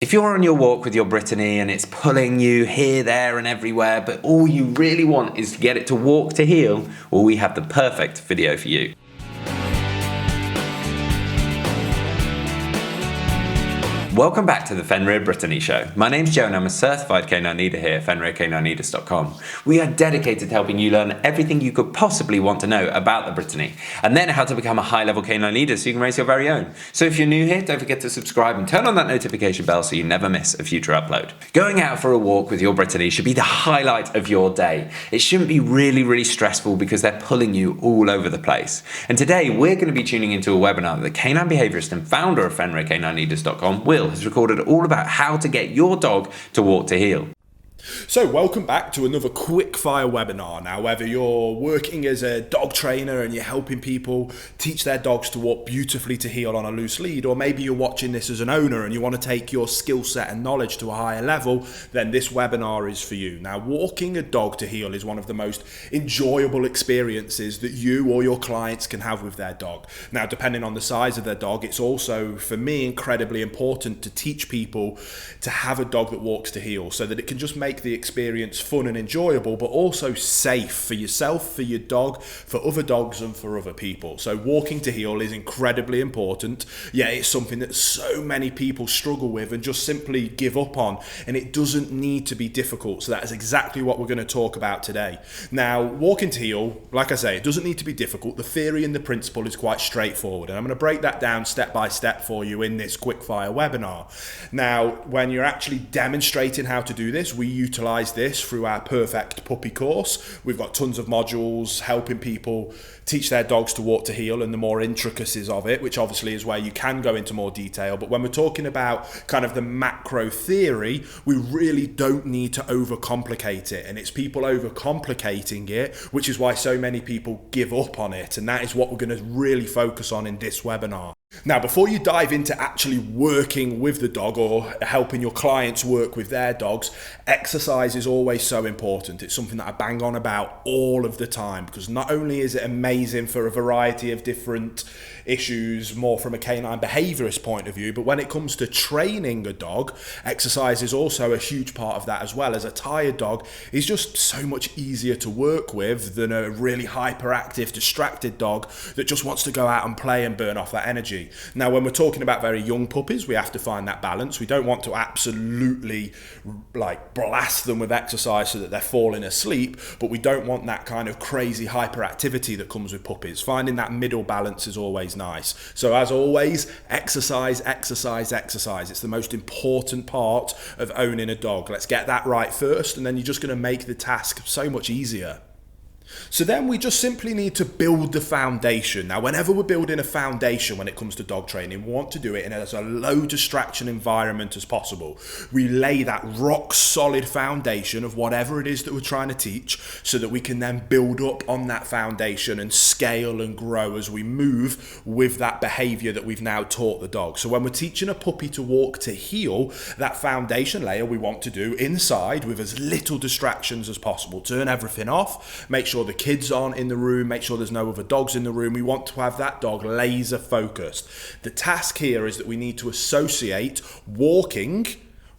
If you're on your walk with your Brittany and it's pulling you here, there and everywhere, but all you really want is to get it to walk to heel, well, we have the perfect video for you. Welcome back to the Fenrir Brittany Show. My name's Joe and I'm a certified canine leader here at FenrirCanineLeaders.com. We are dedicated to helping you learn everything you could possibly want to know about the Brittany, and then how to become a high-level canine leader so you can raise your very own. So if you're new here, don't forget to subscribe and turn on that notification bell so you never miss a future upload. Going out for a walk with your Brittany should be the highlight of your day. It shouldn't be really stressful because they're pulling you all over the place. And today we're going to be tuning into a webinar that the canine behaviorist and founder of FenrirCanineLeaders.com, Will, has recorded all about how to get your dog to walk to heel. So welcome back to another quick-fire webinar. Now, whether you're working as a dog trainer and you're helping people teach their dogs to walk beautifully to heel on a loose lead, or maybe you're watching this as an owner and you want to take your skill set and knowledge to a higher level, then this webinar is for you. Now, walking a dog to heel is one of the most enjoyable experiences that you or your clients can have with their dog. Now, depending on the size of their dog, it's also, for me, incredibly important to teach people to have a dog that walks to heel so that it can just make the experience fun and enjoyable, but also safe for yourself, for your dog, for other dogs and for other people. So walking to heel is incredibly important. Yeah, it's something that so many people struggle with and just simply give up on, and it doesn't need to be difficult. So that is exactly what we're going to talk about today. Now, walking to heel, like I say, it doesn't need to be difficult. The theory and the principle is quite straightforward, and I'm going to break that down step by step for you in this quickfire webinar. Now, when you're actually demonstrating how to do this, we utilize this through our Perfect Puppy course. We've got tons of modules helping people teach their dogs to walk to heel and the more intricacies of it, which obviously is where you can go into more detail. But when we're talking about kind of the macro theory, we really don't need to overcomplicate it. And it's people overcomplicating it, which is why so many people give up on it. And that is what we're going to really focus on in this webinar. Now, before you dive into actually working with the dog or helping your clients work with their dogs, exercise is always so important. It's something that I bang on about all of the time, because not only is it amazing for a variety of different issues, more from a canine behaviorist point of view, but when it comes to training a dog, exercise is also a huge part of that as well. As a tired dog is just so much easier to work with than a really hyperactive, distracted dog that just wants to go out and play and burn off that energy. Now, when we're talking about very young puppies, we have to find that balance. We don't want to absolutely blast them with exercise so that they're falling asleep, but we don't want that kind of crazy hyperactivity that comes with puppies. Finding that middle balance is always nice. So as always, exercise. It's the most important part of owning a dog. Let's get that right first, and then you're just going to make the task so much easier. So then we just simply need to build the foundation. Now, whenever we're building a foundation when it comes to dog training, we want to do it in as a low distraction environment as possible. We lay that rock solid foundation of whatever it is that we're trying to teach so that we can then build up on that foundation and scale and grow as we move with that behavior that we've now taught the dog. So when we're teaching a puppy to walk to heel, that foundation layer we want to do inside with as little distractions as possible. Turn everything off, make sure the kids aren't in the room, make sure there's no other dogs in the room. We want to have that dog laser focused. The task here is that we need to associate walking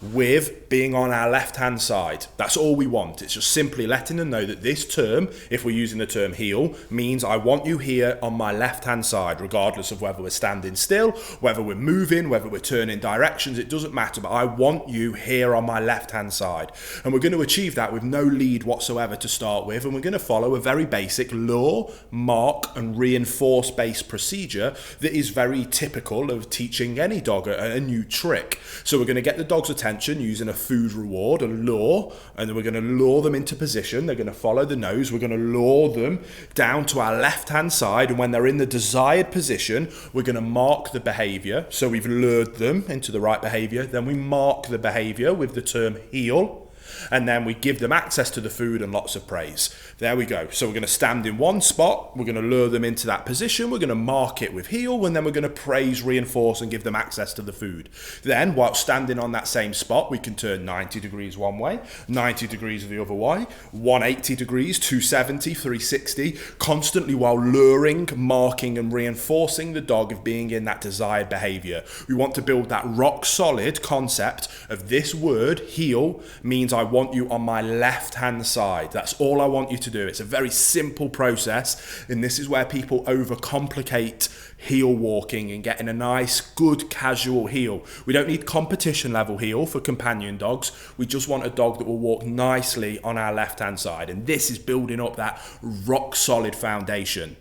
with being on our left hand side. That's all we want. It's just simply letting them know that this term, if we're using the term heel, means I want you here on my left hand side, regardless of whether we're standing still, whether we're moving, whether we're turning directions, it doesn't matter, but I want you here on my left hand side. And we're going to achieve that with no lead whatsoever to start with, and we're going to follow a very basic lure, mark and reinforce based procedure that is very typical of teaching any dog a new trick. So we're going to get the dog's attention using a food reward, a lure, and then we're going to lure them into position. They're going to follow the nose. We're going to lure them down to our left hand side, and when they're in the desired position, we're going to mark the behavior. So we've lured them into the right behavior, then we mark the behavior with the term heel. And then we give them access to the food and lots of praise. There we go. So we're going to stand in one spot, we're going to lure them into that position, we're going to mark it with heel, and then we're going to praise, reinforce, and give them access to the food. Then, while standing on that same spot, we can turn 90 degrees one way, 90 degrees the other way, 180 degrees, 270, 360, constantly while luring, marking, and reinforcing the dog of being in that desired behavior. We want to build that rock solid concept of this word, heel, means I want you on my left hand side. That's all I want you to do. It's a very simple process, and this is where people overcomplicate heel walking and getting a nice, good, casual heel. We don't need competition level heel for companion dogs. We just want a dog that will walk nicely on our left hand side, and this is building up that rock solid foundation.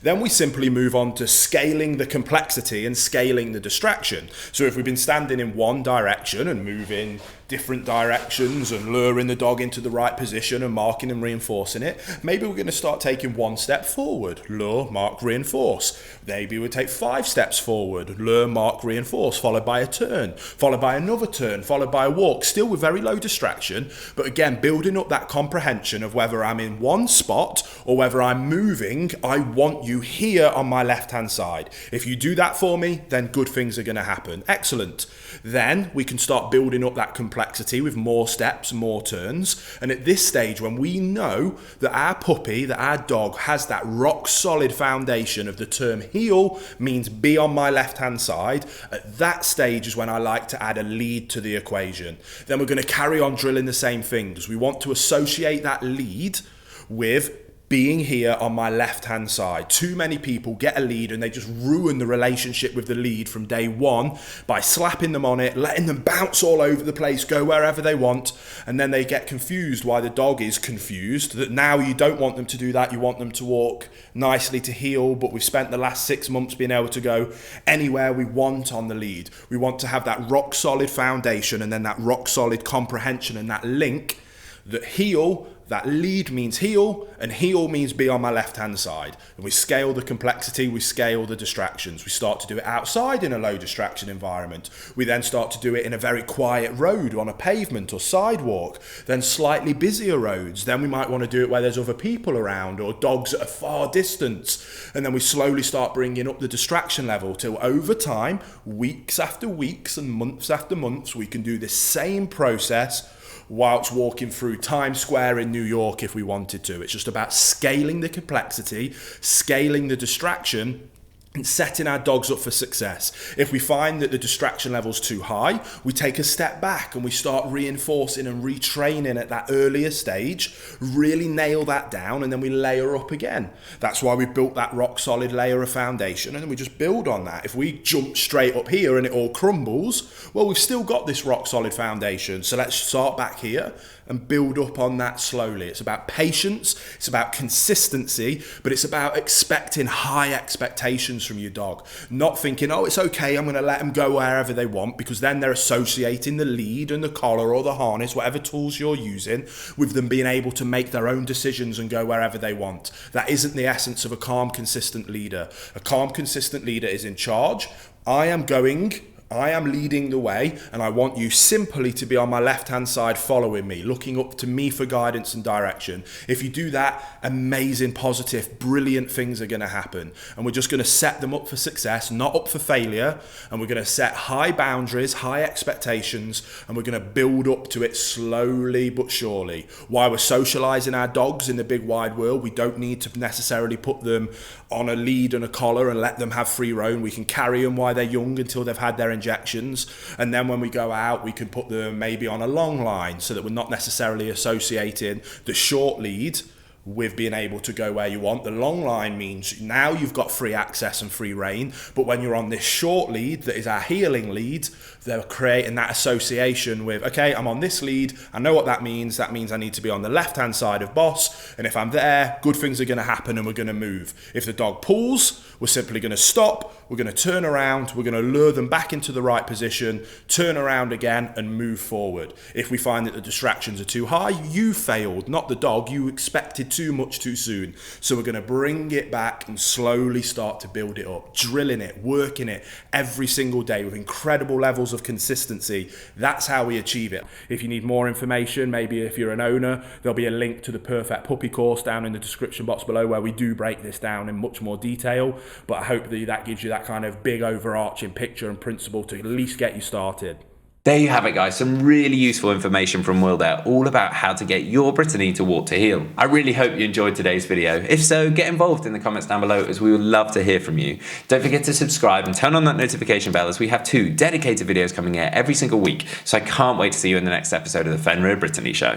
Then we simply move on to scaling the complexity and scaling the distraction. So if we've been standing in one direction and moving different directions and luring the dog into the right position and marking and reinforcing it, maybe we're going to start taking one step forward, lure, mark, reinforce. Maybe we'll take 5 steps forward, lure, mark, reinforce, followed by a turn, followed by another turn, followed by a walk, still with very low distraction, but again, building up that comprehension of whether I'm in one spot or whether I'm moving. I want you here on my left-hand side. If you do that for me, then good things are going to happen. Excellent. Then we can start building up that complexity with more steps, more turns. And at this stage, when we know that our puppy, that our dog has that rock solid foundation of the term heel means be on my left-hand side, at that stage is when I like to add a lead to the equation. Then we're going to carry on drilling the same things. We want to associate that lead with being here on my left-hand side. Too many people get a lead and they just ruin the relationship with the lead from day one by slapping them on it, letting them bounce all over the place, go wherever they want, and then they get confused why the dog is confused, that now you don't want them to do that, you want them to walk nicely to heel, but we've spent the last 6 months being able to go anywhere we want on the lead. We want to have that rock solid foundation and then that rock solid comprehension and that link that heel, that lead means heel, and heel means be on my left-hand side. And we scale the complexity, we scale the distractions. We start to do it outside in a low distraction environment. We then start to do it in a very quiet road on a pavement or sidewalk, then slightly busier roads. Then we might want to do it where there's other people around or dogs at a far distance. And then we slowly start bringing up the distraction level till over time, weeks after weeks and months after months, we can do this same process whilst walking through Times Square in New York if we wanted to. It's just about scaling the complexity, scaling the distraction, and setting our dogs up for success. If we find that the distraction level's too high, we take a step back and we start reinforcing and retraining at that earlier stage, really nail that down, and then we layer up again. That's why we built that rock solid layer of foundation, and then we just build on that. If we jump straight up here and it all crumbles, well, we've still got this rock solid foundation. So let's start back here and build up on that slowly. It's about patience, it's about consistency, but it's about expecting high expectations from your dog. Not thinking, oh, it's okay, I'm going to let them go wherever they want, because then they're associating the lead and the collar or the harness, whatever tools you're using, with them being able to make their own decisions and go wherever they want. That isn't the essence of a calm, consistent leader. A calm, consistent leader is in charge. I am leading the way, and I want you simply to be on my left-hand side following me, looking up to me for guidance and direction. If you do that, amazing, positive, brilliant things are going to happen. And we're just going to set them up for success, not up for failure. And we're going to set high boundaries, high expectations, and we're going to build up to it slowly but surely. While we're socializing our dogs in the big wide world, we don't need to necessarily put them on a lead and a collar and let them have free roam. We can carry them while they're young until they've had their injections, and then when we go out we can put them maybe on a long line so that we're not necessarily associating the short lead with being able to go where you want. The long line means now you've got free access and free rein, but when you're on this short lead that is our healing lead, they're creating that association with, okay, I'm on this lead, I know what that means I need to be on the left hand side of boss, and if I'm there, good things are going to happen and we're going to move. If the dog pulls, we're simply going to stop, we're going to turn around, we're going to lure them back into the right position, turn around again and move forward. If we find that the distractions are too high, you failed, not the dog. You expected too much too soon. So we're going to bring it back and slowly start to build it up, drilling it, working it every single day with incredible levels of consistency. That's how we achieve it. If you need more information, maybe if you're an owner, there'll be a link to the Perfect Puppy course down in the description box below where we do break this down in much more detail. But I hope that gives you that kind of big overarching picture and principle to at least get you started. There you have it, guys. Some really useful information from Will there, all about how to get your Brittany to walk to heel. I really hope you enjoyed today's video. If so, get involved in the comments down below, as we would love to hear from you. Don't forget to subscribe and turn on that notification bell, as we have 2 dedicated videos coming here every single week. So I can't wait to see you in the next episode of the Fenrir Brittany Show.